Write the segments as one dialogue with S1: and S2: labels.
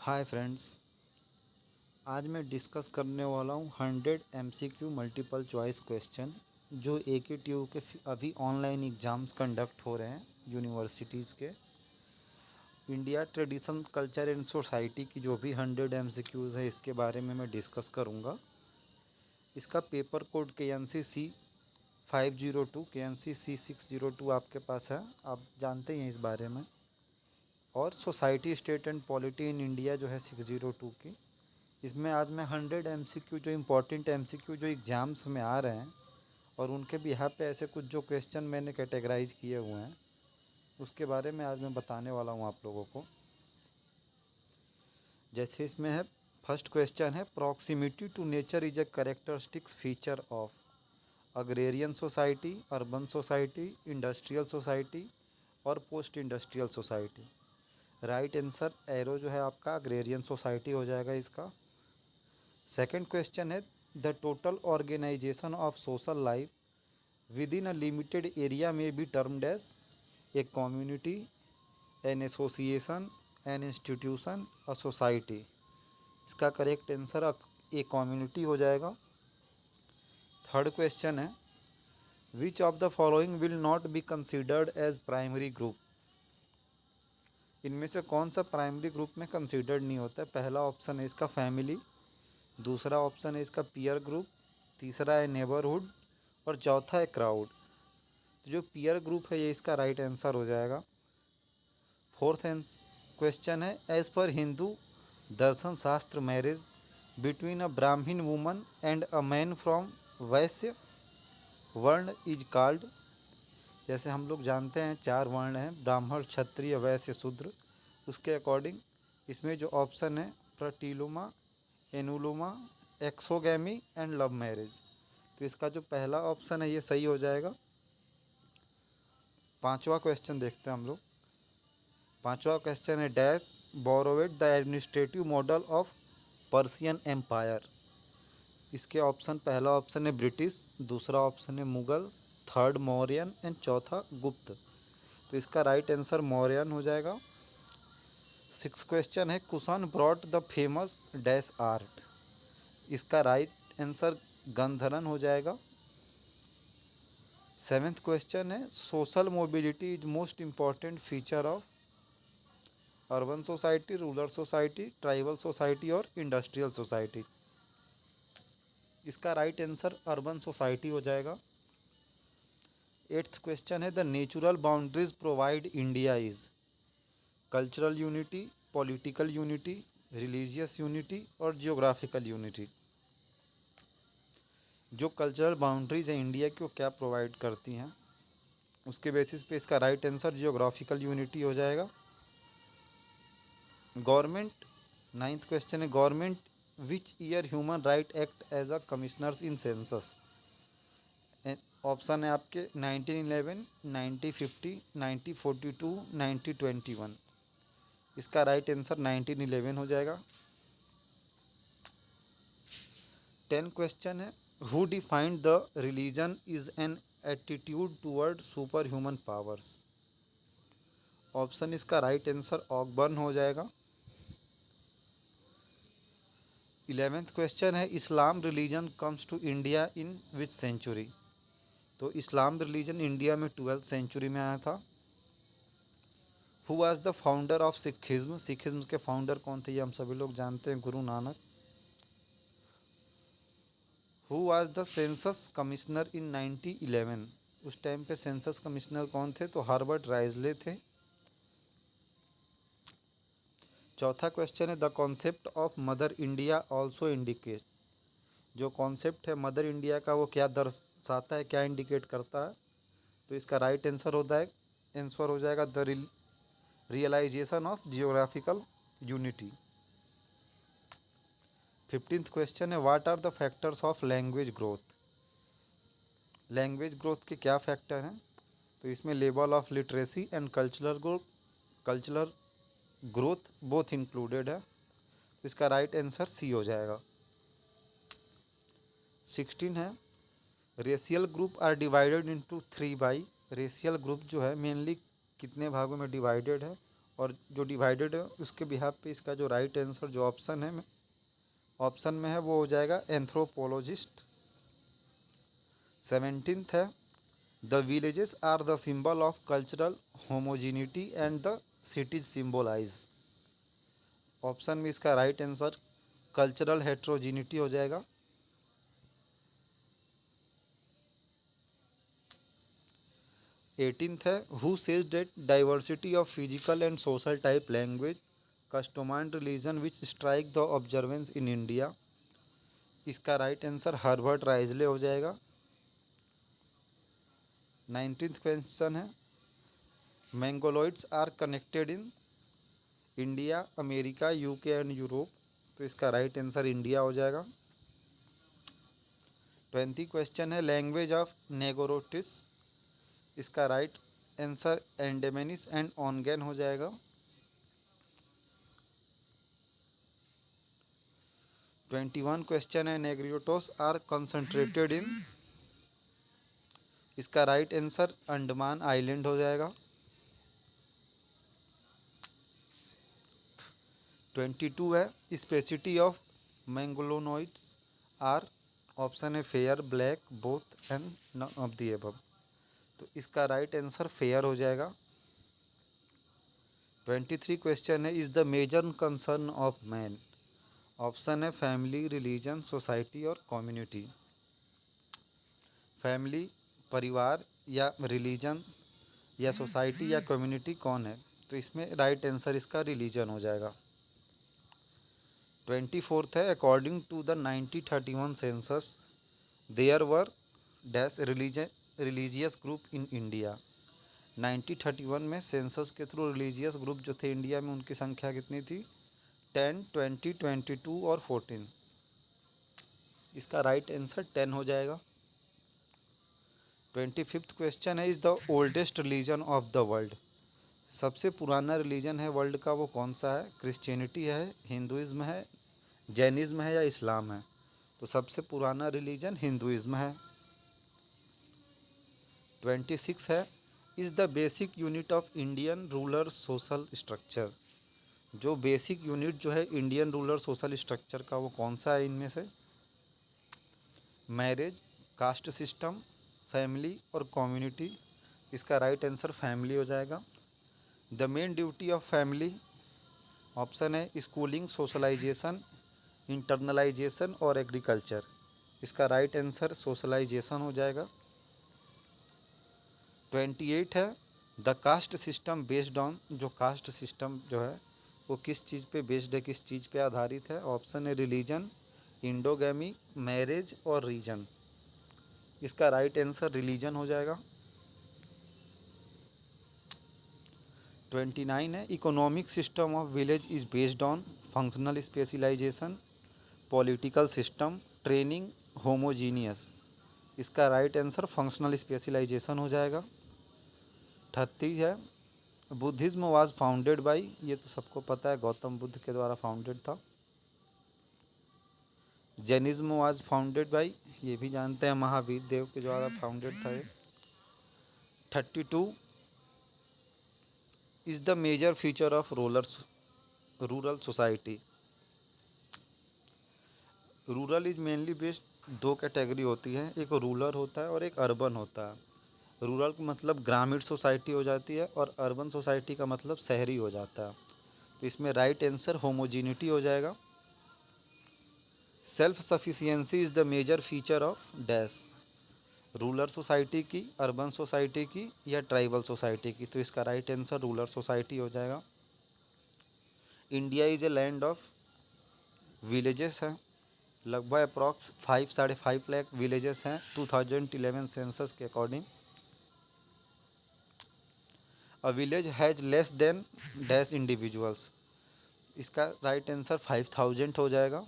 S1: Hi friends. आज मैं discuss करने वाला हूँ 100 MCQ मल्टीपल चॉइस क्वेश्चन जो AKTU के अभी ऑनलाइन एग्ज़ाम्स कंडक्ट हो रहे हैं यूनिवर्सिटीज़ के। India tradition culture and society की जो भी 100 MCQs है इसके बारे में मैं डिस्कस करूँगा। इसका paper code KNC C502 KNC C602 आपके पास है, आप जानते ही हैं इस बारे में। और society state and polity in India जो है 602 की। इसमें आज मैं 100 MCQ जो इम्पोर्टेंट MCQ जो एग्ज़ाम्स में आ रहे हैं और उनके बिहाफ पे ऐसे कुछ जो क्वेश्चन मैंने कैटेगराइज किए हुए हैं उसके बारे में आज मैं बताने वाला हूँ आप लोगों को। जैसे इसमें है, फर्स्ट क्वेश्चन है, proximity to nature is a characteristics feature of agrarian society, urban society, industrial society और post industrial society. Right answer arrow जो है आपका अग्रेरियन सोसाइटी हो जाएगा इसका। सेकेंड क्वेश्चन है, the total organisation of social life within a limited area में be termed as a community, an association, an institution, a society. इसका correct answer a community हो जाएगा। थर्ड क्वेश्चन है, which of the following will not be considered as primary group. इनमें से कौन सा primary group में कंसिडर्ड नहीं होता है। पहला ऑप्शन है इसका फैमिली, दूसरा ऑप्शन है इसका पीयर ग्रुप, तीसरा है नेबरहुड और चौथा है क्राउड। तो जो पीयर ग्रुप है ये इसका राइट आंसर हो जाएगा। फोर्थ क्वेश्चन है, एज पर हिंदू दर्शन शास्त्र मैरिज बिटवीन अ ब्राह्मण woman and a man from वैश्य वर्ण इज कॉल्ड। जैसे हम लोग जानते हैं 4 वर्ण हैं, ब्राह्मण, क्षत्रिय, वैश्य, शूद्र। उसके अकॉर्डिंग इसमें जो ऑप्शन है प्रतिलोमा, एनुलोमा, एक्सोगैमी एंड लव मैरिज। तो इसका जो पहला ऑप्शन है ये सही हो जाएगा। पांचवा क्वेश्चन देखते हैं हम लोग। पांचवा क्वेश्चन है, dash borrowed the administrative model of Persian empire. इसके ऑप्शन, पहला ऑप्शन है ब्रिटिश, दूसरा ऑप्शन है मुगल, थर्ड मौर्यन एंड चौथा गुप्त। तो इसका राइट आंसर मौर्यन हो जाएगा। सिक्स क्वेश्चन है, Kushan brought the famous dash art. इसका राइट आंसर गंधर्व हो जाएगा। सेवेंथ क्वेश्चन है, social mobility is most important feature of urban society, rural society, tribal society और इंडस्ट्रियल सोसाइटी। इसका राइट आंसर अर्बन सोसाइटी हो जाएगा। एट्थ क्वेश्चन है, the natural boundaries provide India is cultural unity, political unity, religious unity और geographical unity. जो cultural boundaries हैं India की वो क्या प्रोवाइड करती हैं, उसके बेसिस पे इसका राइट आंसर जियोग्राफिकल यूनिटी हो जाएगा। गवर्नमेंट, नाइन्थ क्वेश्चन है, government which year human right act as a commissioners in census. Option है आपके 1911, 1950, 1942, 1921। इसका राइट आंसर 1911 हो जाएगा। 10 क्वेश्चन है, who defined the religion is an attitude toward super human powers. Option इसका राइट आंसर ऑकबर्न हो जाएगा। 11th क्वेश्चन है, Islam religion comes to India in which century. तो इस्लाम रिलीजन इंडिया में 12th century में आया था। Who was the founder of Sikhism. Sikhism के फाउंडर कौन थे ये हम सभी लोग जानते हैं, Guru Nanak. Who was the census commissioner इन 1911। उस टाइम पे सेंसस कमिश्नर कौन थे, तो हार्बर्ट राइजले थे। चौथा क्वेश्चन है, the concept of mother India also indicate. जो कॉन्सेप्ट है मदर इंडिया का वो क्या दर्शाता है, क्या इंडिकेट करता है। तो इसका राइट आंसर होता है, आंसर हो जाएगा the realisation of geographical unity. 15th question है, what are the factors of language growth. Language growth के क्या फैक्टर हैं, तो इसमें level of literacy and cultural growth both included है। तो इसका राइट आंसर सी हो जाएगा। 16 है, racial group are divided into 3 by. Racial group जो है मेनली कितने भागों में डिवाइडेड है, और जो डिवाइडेड है उसके बिहाफ पे इसका जो राइट आंसर जो ऑप्शन में है वो हो जाएगा एंथ्रोपोलॉजिस्ट। 17th है the villages are the symbol of cultural homogeneity and the cities symbolise. Option में इसका राइट आंसर कल्चरल हेट्रोजिनिटी हो जाएगा। 18th है who says that diversity of physical and social type language custom and religion which strike the observance in India. इसका right answer Herbert Risley हो जाएगा। 19th question है Mongoloids are connected in India America UK and Europe. तो इसका right answer India हो जाएगा। 20 question है language of Negritos. इसका right answer Andamanese and Ongan हो जाएगा। 21 क्वेश्चन है नेग्रियोटोस आर कंसंट्रेटेड इन। इसका राइट आंसर अंडमान आइलैंड हो जाएगा। 22 है specificity of Mongoloids are. Option है fair black both and none of the above. तो इसका राइट आंसर फेयर हो जाएगा। 23 क्वेश्चन है is the major concern of man. Option है फैमिली रिलीजन सोसाइटी और कम्युनिटी। फैमिली परिवार या रिलीजन या सोसाइटी या कम्युनिटी कौन है। तो इसमें राइट आंसर इसका रिलीजन हो जाएगा। 24th है according to the 1931 census there were dash religious group in India. 1931 में सेंसस के थ्रू रिलीजियस ग्रुप जो थे इंडिया में उनकी संख्या कितनी थी 10 20 22 और 14। इसका राइट आंसर 10 हो जाएगा। 25th क्वेश्चन है is the oldest religion of the world. सबसे पुराना रिलीजन है वर्ल्ड का वो कौन सा है। क्रिश्चियनिटी है हिंदुइज्म है जैनिज़्म है या इस्लाम है। तो सबसे पुराना रिलीजन हिंदुइज्म है। 26 है is the basic unit of Indian rural social structure. जो बेसिक यूनिट जो है इंडियन रूरल सोशल स्ट्रक्चर का वो कौन सा है इनमें से। मैरिज कास्ट सिस्टम फैमिली और कम्युनिटी। इसका राइट आंसर फैमिली हो जाएगा। The main duty of family. Option है स्कूलिंग सोशलाइजेशन इंटरनलाइजेशन और एग्रीकल्चर। इसका राइट आंसर सोशलाइजेशन हो जाएगा। 28 है the caste system based on. जो कास्ट सिस्टम जो है वो किस चीज़ पे बेस्ड है किस चीज़ पे आधारित है। ऑप्शन है रिलीजन इंडोगैमी मैरिज और रीजन। इसका राइट आंसर रिलीजन हो जाएगा। 29 है economic system of village is based on functional specialisation political system training homogeneous. इसका राइट आंसर फंक्शनल स्पेशलाइजेशन हो जाएगा। 38 है बुद्धिज़्म वाज फाउंडेड बाय। ये तो सबको पता है गौतम बुद्ध के द्वारा फाउंडेड था। Jainism was founded by. ये भी जानते हैं महावीर देव के द्वारा फाउंडेड था ये। 32 is the major feature of rural society. Rural is mainly based दो कैटेगरी होती है एक रूरल होता है और एक अर्बन होता है। रूरल का मतलब ग्रामीण सोसाइटी हो जाती है और अर्बन सोसाइटी का मतलब शहरी हो जाता है। तो इसमें राइट आंसर होमोजीनिटी हो जाएगा। Self sufficiency is the major feature of dash. Rural society की अर्बन सोसाइटी की या ट्राइबल सोसाइटी की। तो इसका राइट आंसर रूरल सोसाइटी हो जाएगा। India is a land of villages है। लगभग अप्रॉक्स 5 साढ़े 5 लाख विलेजेस हैं 2011 सेंसस के according. A village has less than dash individuals. इसका राइट आंसर 5000 हो जाएगा।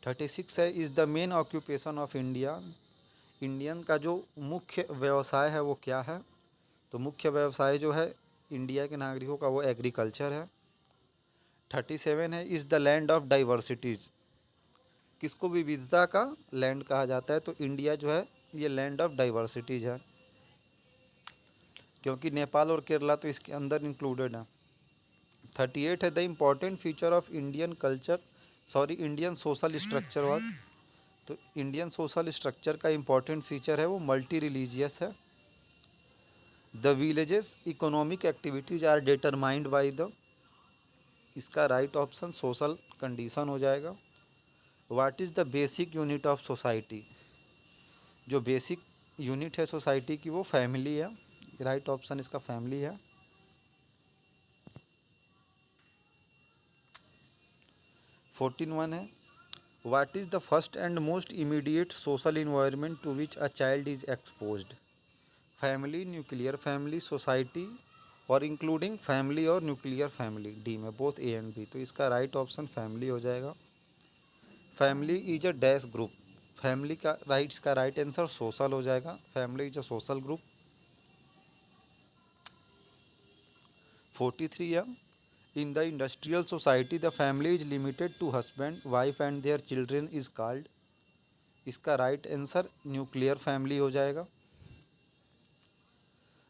S1: 36 है is the main occupation of India. Indian का जो मुख्य व्यवसाय है वो क्या है। तो मुख्य व्यवसाय जो है इंडिया के नागरिकों का वो एग्रीकल्चर है। 37 है is the land of diversities. किसको विविधता का लैंड कहा जाता है। तो इंडिया जो है ये लैंड ऑफ डाइवर्सिटीज़ है। क्योंकि नेपाल और केरला तो इसके अंदर इंक्लूडेड है। 38 है the important feature of Indian culture, sorry Indian social structure was. तो इंडियन सोशल स्ट्रक्चर का इम्पॉर्टेंट फीचर है वो मल्टी रिलीजियस है। The villages economic activities are determined by the, इसका राइट ऑप्शन सोशल कंडीशन हो जाएगा। What is the basic unit of society, जो basic unit है सोसाइटी की वो फैमिली है, राइट ऑप्शन इसका फैमिली है। 14 है what is the first and most immediate social environment to which a child is exposed, family, nuclear family, society और including family और न्यूक्लियर फैमिली, डी में बोथ ए एंड बी। तो इसका right option family हो जाएगा। Family is a dash group, family का rights का right answer social हो जाएगा। Family is a social group. 43 है in the industrial society the family is limited to husband wife and their children is called, इसका right answer nuclear family हो जाएगा।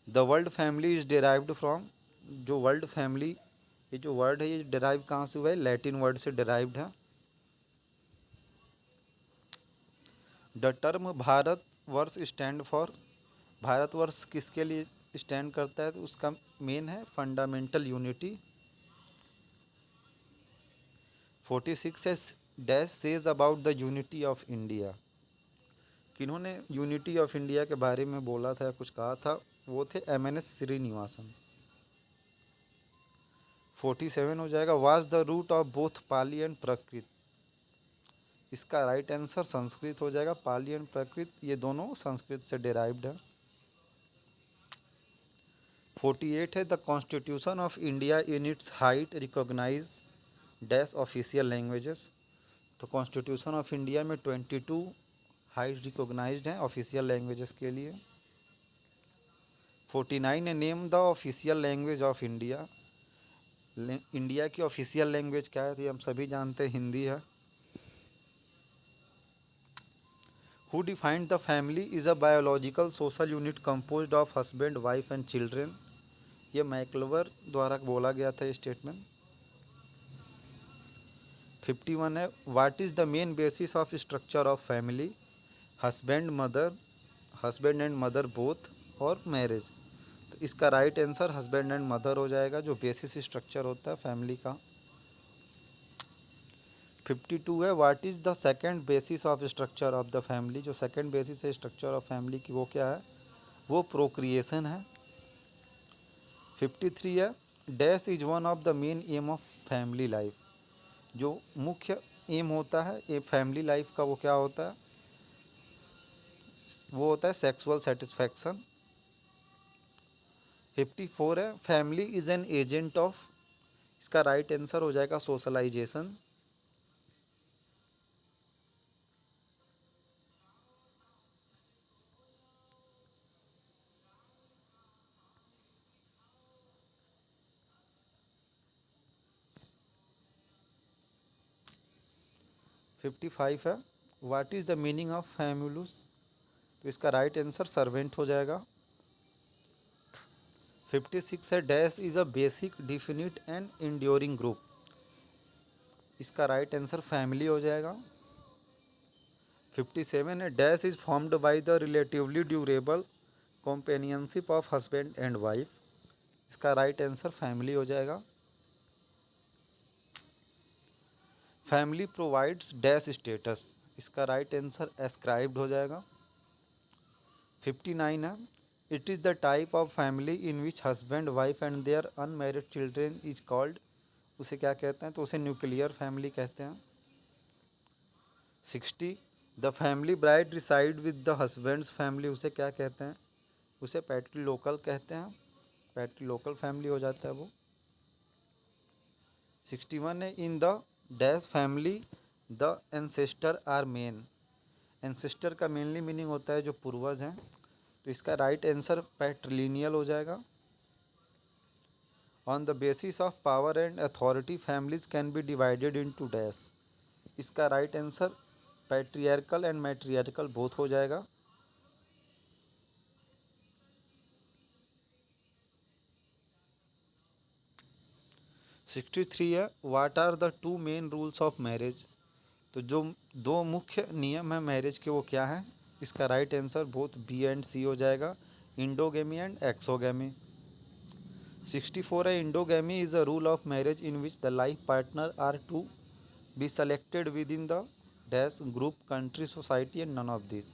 S1: The world family is derived from, जो world family ये जो word है ये derive कहाँ से हुआ है, लैटिन वर्ड से डिराइव्ड है। The term Bharatvarsh stand for, Bharatvarsh किसके लिए स्टैंड करता है, तो उसका मेन है फंडामेंटल यूनिटी। 46 है dash says about the unity of India, किन्होंने यूनिटी ऑफ इंडिया के बारे में बोला था, कुछ कहा था, वो थे MNS श्रीनिवासन। 47 हो जाएगा was the root of both Pali and Prakrit, इसका राइट आंसर संस्कृत हो जाएगा। पाली एंड प्राकृत ये दोनों संस्कृत से डिराइव्ड है। 48 है the constitution of India in its eighth recognise dash official languages, तो कॉन्स्टिट्यूशन ऑफ इंडिया में 22 हाइट रिकॉग्नाइज्ड हैं ऑफिशियल लैंग्वेजेस के लिए। 49 है name the official language of India, India की ऑफिशियल लैंग्वेज क्या है, तो ये हम सभी जानते हैं हिंदी है। Who defined the family is a biological social unit composed of husband wife and children, ये मैक्लवर द्वारा बोला गया था ये स्टेटमेंट। 51 है what is the main basis of structure of family, husband mother, husband and mother both और marriage, तो इसका right answer husband and mother हो जाएगा, जो बेसिस स्ट्रक्चर होता है फैमिली का। 52 है what is the second basis of structure of the family, जो सेकंड बेसिस है स्ट्रक्चर ऑफ फैमिली की वो क्या है, वो प्रोक्रिएशन है। 53 है dash is one of the main M of family life, जो मुख्य एम होता है ये फैमिली लाइफ का वो क्या होता है, वो होता है सेक्सुअल सेटिस्फैक्शन। 54 है family is an agent of, इसका राइट आंसर हो जाएगा सोशलाइजेशन। 55 है what is the meaning of famulus, तो इसका राइट आंसर सर्वेंट हो जाएगा। 56 है dash is a basic definite and enduring group, इसका राइट आंसर फैमिली हो जाएगा। 57 है dash is formed by the relatively durable companionship of husband and wife, इसका राइट आंसर फैमिली हो जाएगा। फैमिली प्रोवाइड्स डैश स्टेटस, इसका राइट आंसर एस्क्राइब्ड हो जाएगा। 59 है it is the type of family in which husband wife and their unmarried children is called, उसे क्या कहते हैं, तो उसे न्यूक्लियर फैमिली कहते हैं। 60 the family bride reside with the husband's family, उसे क्या कहते हैं, उसे पैट्रीलोकल कहते हैं, पैट्रीलोकल फैमिली हो जाता है वो। 61 है in the dash family the ancestor are men, ancestor का मेनली मीनिंग होता है जो पूर्वज हैं, तो इसका राइट आंसर पैट्रिलिनियल हो जाएगा। On the basis of power and authority families can be divided into dash, इसका right answer patriarchal and matriarchal both हो जाएगा। 63 है what are the two main rules of marriage. तो जो दो मुख्य नियम है मैरिज के वो क्या है। इसका right answer both B and C हो जाएगा, इंडोगेमी एंड एक्सोगेमी। 64 है endogamy is a rule of marriage in which the life partner are to be selected within the dash group country society and none of this.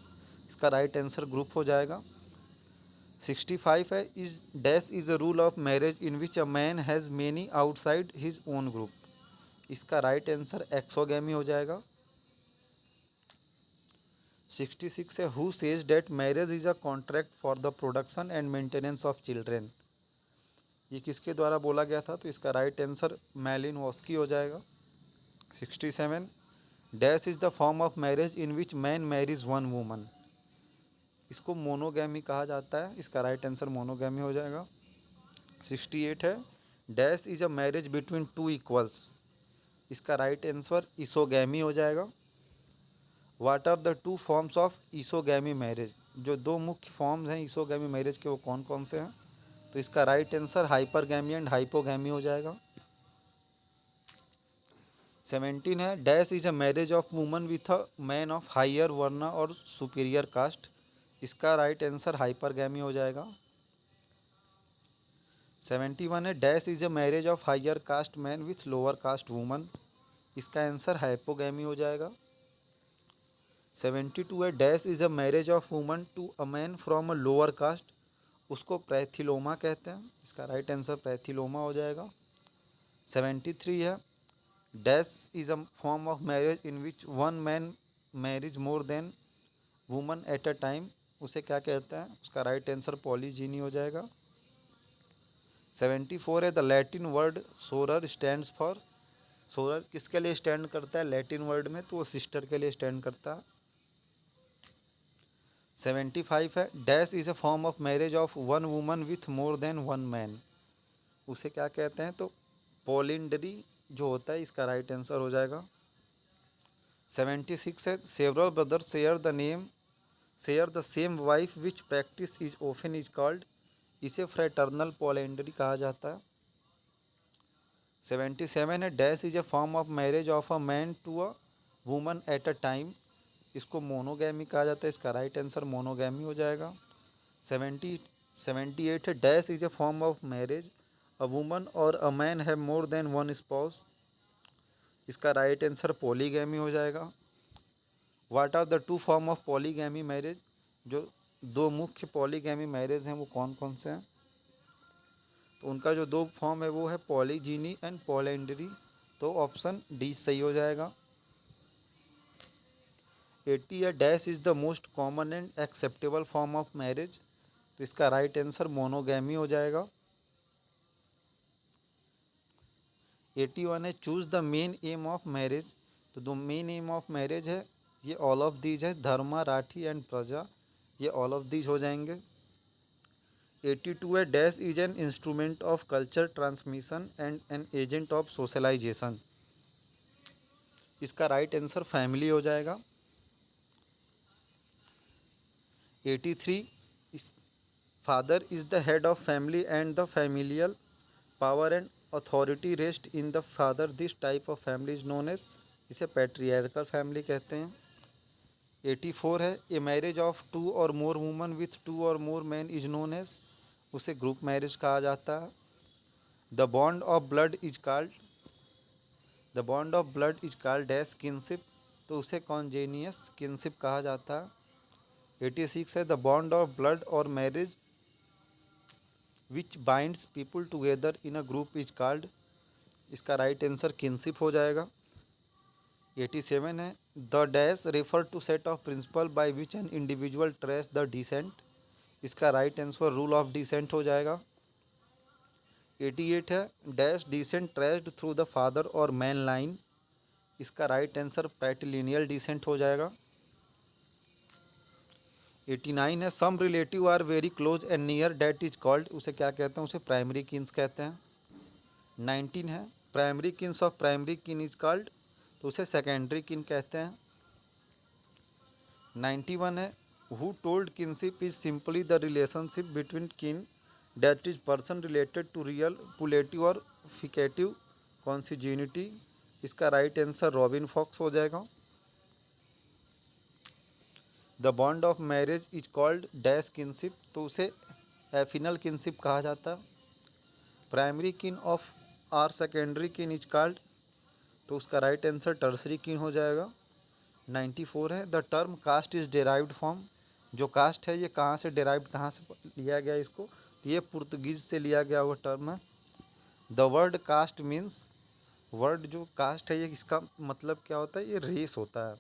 S1: इसका right answer group हो जाएगा। 65 है is dash is a rule of marriage in which a man has many outside his own group. इसका right answer exogamy हो जाएगा। 66 है who says that marriage is a contract for the production and maintenance of children. ये किसके द्वारा बोला गया था, तो इसका राइट आंसर मैलिनोव्स्की हो जाएगा। 67 dash is the form of marriage in which man marriage one woman. इसको मोनोगैमी कहा जाता है, इसका राइट आंसर मोनोगैमी हो जाएगा। 68 है dash is a marriage between two equals. इसका राइट आंसर इसोगैमी हो जाएगा। What are the two forms of isogamy marriage. जो दो मुख्य फॉर्म्स हैं इसोगैमी मैरिज के वो कौन कौन से हैं, तो इसका right answer hypergamy and hypogamy हो जाएगा। 17 है dash is a marriage of woman with a man of higher varna और सुपीरियर कास्ट। इसका राइट आंसर हाइपरगैमी हो जाएगा। 71 है dash is a marriage of higher caste man with lower caste woman. इसका answer hypogamy हो जाएगा। 72 है dash is a marriage of woman to a man from a lower caste. उसको पैथिलोमा कहते हैं, इसका राइट आंसर पैथिलोमा हो जाएगा। 73 है dash is a form of marriage in which one man marriage more than woman at a time. उसे क्या कहते हैं, उसका राइट आंसर पॉलीजीनी हो जाएगा। 74 है the Latin word soror stands for. Soror किसके लिए स्टैंड करता है लैटिन वर्ड में, तो वो सिस्टर के लिए स्टैंड करता है। 75 है dash is a form of marriage of one woman with more than one man. उसे क्या कहते हैं, तो पॉलिंडरी जो होता है, इसका राइट आंसर हो जाएगा। 76 है several brothers share the same wife which practice is often is called. इसे फ्रेटर्नल पॉलिंडरी कहा जाता है। 77 है dash is a form of marriage of a man to a woman at a time. इसको monogamy कहा जाता है, इसका राइट आंसर मोनोगैमी हो जाएगा। 78 है dash is a form of marriage a woman और a man have more than one spouse. इसका राइट आंसर पॉलीगैमी हो जाएगा। What are the two form of polygamy marriage. जो दो मुख्य पॉलीगैमी मैरिज हैं वो कौन कौन से हैं, तो उनका जो दो फॉर्म है वो है पॉलीजीनी एंड पॉलेंडरी। तो ऑप्शन डी सही हो जाएगा। 80 है dash is the most common and acceptable form of marriage. तो इसका राइट आंसर मोनोगैमी हो जाएगा। 81 है choose the main M of marriage. तो दो मेन एम ऑफ मैरिज है, ये ऑल ऑफ दीज है, धर्मा राठी एंड प्रजा, ये ऑल ऑफ दीज हो जाएंगे। 82 है dash is an instrument of culture transmission and an agent of socialisation. इसका राइट आंसर फैमिली हो जाएगा। 83 father is the head of family and the familial power and authority rest in the father. This type of family is known as, इसे patriarchal family कहते हैं। 84 है a marriage of to और मोर woman with two और more man is known as, उसे group marriage कहा जाता है। The bond of blood is called, the bond of blood is called dash kinship. तो उसे कॉन्जेनियस किनशिप कहा जाता है। 86 है द बॉन्ड ऑफ ब्लड और marriage which binds people together in a group is called. इसका राइट आंसर किनशिप हो जाएगा। 87 है the dash refer to set of principle by which N individual trace the descent. इसका right answer rule of descent हो जाएगा। 88 है dash descent traced through the father और man line. इसका राइट आंसर पैटिलिनियल डिसेंट हो जाएगा। 89 है some relative are very close and near that is called, उसे क्या कहते हैं, उसे प्राइमरी किन्स कहते हैं। 19 है primary kins of primary kin is called, तो उसे सेकेंडरी किन कहते हैं। 91 है who told kinship is simply the relationship between kin that is person related to real putative और फिकेटिव कॉन्सिज्यूनिटी, इसका राइट आंसर रॉबिन फॉक्स हो जाएगा। The bond of marriage is called dash kinship, तो उसे एफिनल kinship कहा जाता है। प्राइमरी किन ऑफ आर सेकेंडरी किन इज कॉल्ड, तो उसका राइट आंसर टर्सरी किन हो जाएगा। 94 है, the term caste is derived from, जो कास्ट है ये कहाँ से डेराइव्ड, कहाँ से लिया गया इसको, तो ये पुर्तगीज से लिया गया हुआ टर्म है। The word caste means, word जो कास्ट है ये इसका मतलब क्या होता है, ये रेस होता है।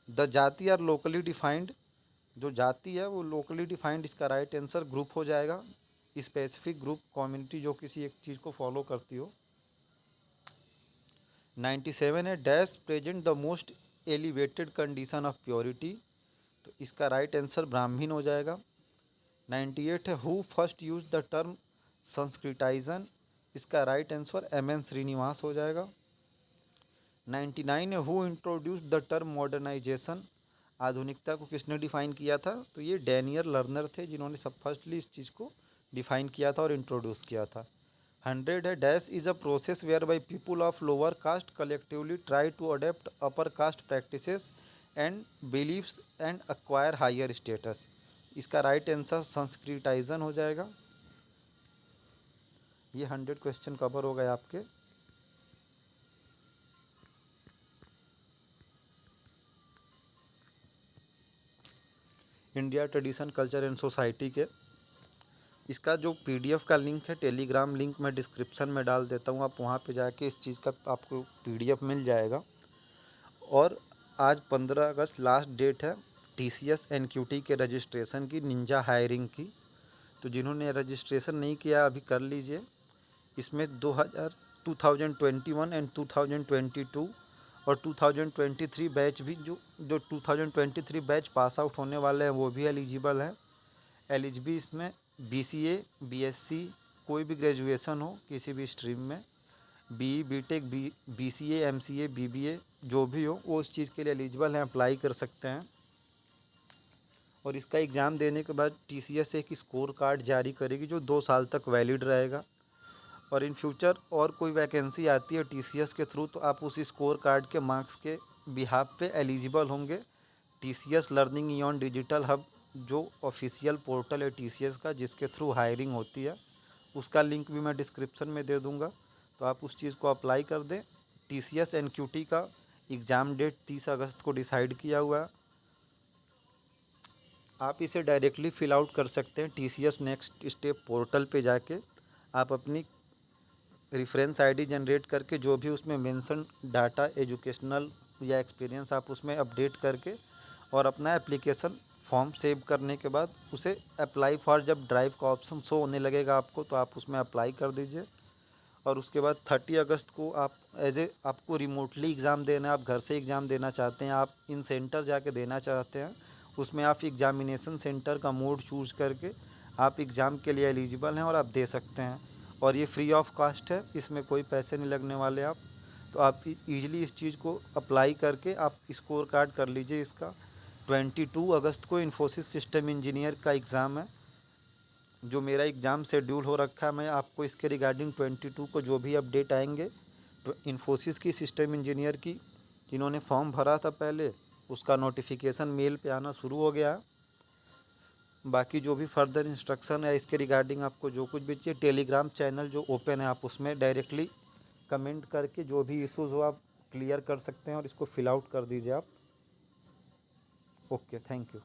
S1: द जाति आर लोकली डिफाइंड, जो जाति है वो लोकली डिफाइंड, इसका राइट आंसर ग्रुप हो जाएगा। स्पेसिफिक ग्रुप, कम्युनिटी जो किसी एक चीज़ को फॉलो करती हो। 97 है, dash present the most elevated condition of purity, तो इसका राइट आंसर ब्राह्मीण हो जाएगा। 98 है, who first use the term Sanskritisation, इसका राइट आंसर एम.एन. श्रीनिवास हो जाएगा। 99 है, who introduce the term modernisation, आधुनिकता को किसने डिफाइन किया था, तो ये डैनियल लर्नर थे जिन्होंने सब फर्स्टली इस चीज़ को डिफाइन किया था और इंट्रोड्यूस किया था। 100 है, dash is a process whereby people of lower caste collectively try to adapt upper caste practices and believes and acquire higher status, इसका राइट आंसर संस्कृताइजन हो जाएगा। ये 100 क्वेश्चन कवर हो गए आपके। India tradition culture and society के, इसका जो पीडीएफ का लिंक है, टेलीग्राम लिंक मैं डिस्क्रिप्शन में डाल देता हूँ, आप वहाँ पे जाके इस चीज़ का आपको पीडीएफ मिल जाएगा। और आज 15 अगस्त लास्ट डेट है टीसीएस एनक्यूटी के रजिस्ट्रेशन की, निंजा हायरिंग की, तो जिन्होंने रजिस्ट्रेशन नहीं किया अभी कर लीजिए। इसमें 2021 एंड 2022 और 2023 बैच भी, जो 2023 बैच पास आउट होने वाले हैं वो भी एलिजिबल हैं। एलिजिबल इसमें बीसीए, बीएससी, कोई भी ग्रेजुएशन हो किसी भी स्ट्रीम में, BE, BTech, BCA, MCA, BBA, जो भी हो वो उस चीज़ के लिए एलिजिबल हैं, अप्लाई कर सकते हैं। और इसका एग्ज़ाम देने के बाद टीसीएस एक स्कोर कार्ड जारी करेगी जो 2 साल तक वैलिड रहेगा। और इन फ्यूचर और कोई वैकेंसी आती है टीसीएस के थ्रू, तो आप उस स्कोर कार्ड के मार्क्स के बिहाफ पे एलिजिबल होंगे। TCS learning ion digital hub जो ऑफिशियल पोर्टल है टीसीएस का, जिसके थ्रू हायरिंग होती है, उसका लिंक भी मैं डिस्क्रिप्शन में दे दूंगा, तो आप उस चीज़ को अप्लाई कर दें। टीसीएस एनक्यूटी का एग्ज़ाम डेट 30 अगस्त को डिसाइड किया हुआ है। आप इसे डायरेक्टली फिल आउट कर सकते हैं टीसीएस नेक्स्ट स्टेप पोर्टल पे जाके। आप अपनी रेफरेंस आईडी जनरेट करके जो भी उसमें मेंशन डाटा, एजुकेशनल या एक्सपीरियंस, आप उसमें अपडेट करके और अपना एप्लीकेशन फॉर्म सेव करने के बाद उसे अप्लाई फॉर, जब ड्राइव का ऑप्शन शो होने लगेगा आपको, तो आप उसमें अप्लाई कर दीजिए। और उसके बाद 30 अगस्त को आप आपको रिमोटली एग्ज़ाम देना है, आप घर से एग्ज़ाम देना चाहते हैं, आप इन सेंटर जाके देना चाहते हैं, उसमें आप एग्ज़ामिनेशन सेंटर का मोड चूज़ करके आप एग्ज़ाम के लिए एलिजिबल हैं और आप दे सकते हैं। और ये फ्री ऑफ कॉस्ट है, इसमें कोई पैसे नहीं लगने वाले आप, तो आप ईजिली इस चीज़ को अप्लाई करके आप स्कोर कार्ड कर लीजिए इसका। 22 अगस्त को इन्फोसिस सिस्टम इंजीनियर का एग्ज़ाम है, जो मेरा एग्ज़ाम शेड्यूल हो रखा है। मैं आपको इसके रिगार्डिंग 22 को जो भी अपडेट आएंगे, तो इन्फोसिस की सिस्टम इंजीनियर की जिन्होंने फॉर्म भरा था पहले, उसका नोटिफिकेशन मेल पे आना शुरू हो गया। बाकी जो भी फर्दर इंस्ट्रक्शन है इसके रिगार्डिंग, आपको जो कुछ भी चाहिए, टेलीग्राम चैनल जो ओपन है, आप उसमें डायरेक्टली कमेंट करके जो भी इश्यूज़ हो आप क्लियर कर सकते हैं और इसको फिल आउट कर दीजिए आप। Okay, thank you.